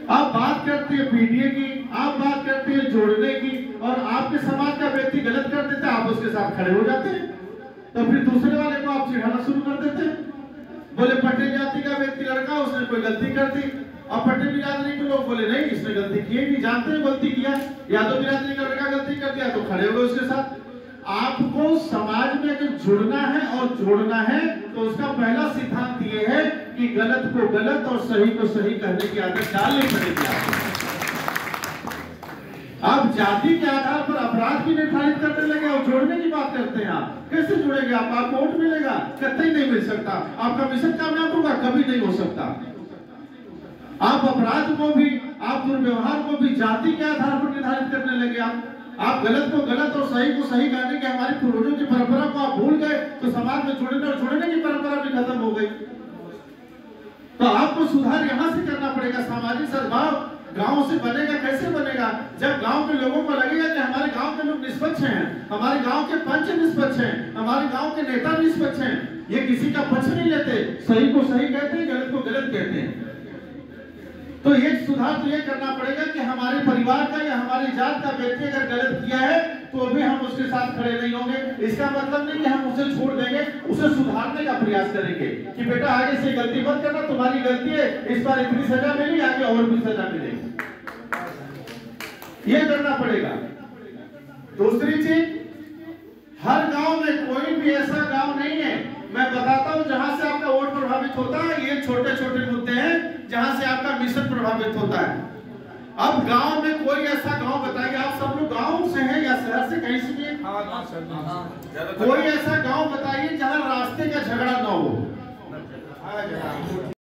आप बात करते हैं पीडीए की, आप बात करते हैं जोड़ने की, और आपके समाज का व्यक्ति गलत कर देता है, आप उसके साथ खड़े हो जाते हैं। तो फिर दूसरे वाले को आप चिढ़ाना शुरू कर देते हैं। बोले पटेल जाति का व्यक्ति लड़का, उसने कोई गलती कर दी, और पटेल बिरादरी के लोग बोले नहीं इसने गलती की है, नहीं जानते हैं गलती किया, यादव बिरादरी का लड़का गलती कर दिया तो खड़े हो गए उसके साथ। आपको समाज में अगर जुड़ना है और जोड़ना है तो उसका पहला सिद्धांत ये है कि गलत को गलत और सही को सही कहने की आदत डालनी पड़ेगी। आप जाति के आधार पर अपराध भी निर्धारित करने लगे और जोड़ने की बात करते हैं। आप कैसे जुड़ेंगे? आपको वोट मिलेगा? कतई नहीं मिल सकता। आपका मिशन कामयाब होगा? कभी नहीं हो सकता। आप अपराध को भी, आप दुर्व्यवहार को भी जाति के आधार पर निर्धारित करने लगे। आप गलत को गलत और सही को सही कहने की हमारी पूर्वजों की परंपरा को आप भूल गए तो समाज में जुड़ने और जुड़ने की परंपरा भी खत्म हो गई। तो आपको सुधार यहां से करना पड़ेगा। सामाजिक सद्भाव गांव से बनेगा। कैसे बनेगा? जब गांव के लोगों को लगेगा कि हमारे गांव के लोग निष्पक्ष हैं, हमारे गांव के पंच निष्पक्ष हैं, हमारे गांव के नेता निष्पक्ष हैं, ये किसी का पक्ष नहीं लेते, सही को सही कहते हैं, गलत को गलत कहते हैं। तो एक सुधार तो ये करना पड़ेगा कि हमारे परिवार का या हमारी जात का व्यक्ति अगर गलत किया है तो भी हम उसके साथ खड़े नहीं होंगे। इसका मतलब नहीं कि हम उसे छोड़ देंगे, उसे सुधारने का प्रयास करेंगे कि बेटा आगे से गलती मत करना, तुम्हारी गलती है, इस बार इतनी सजा मिली, आगे और भी सजा मिलेगी। ये करना पड़ेगा। दूसरी चीज, हर गांव में कोई भी ऐसा गांव नहीं है, मैं बताता हूं, जहां से आपका वोट प्रभावित होता है। ये छोटे छोटे मुद्दे हैं जहां से आपका मिशन प्रभावित होता है। अब गांव में कोई ऐसा गांव बताइए, आप सब लोग गांव से हैं या शहर से, कहीं से भी हैं? कोई ऐसा गांव बताइए जहां रास्ते का झगड़ा ना हो।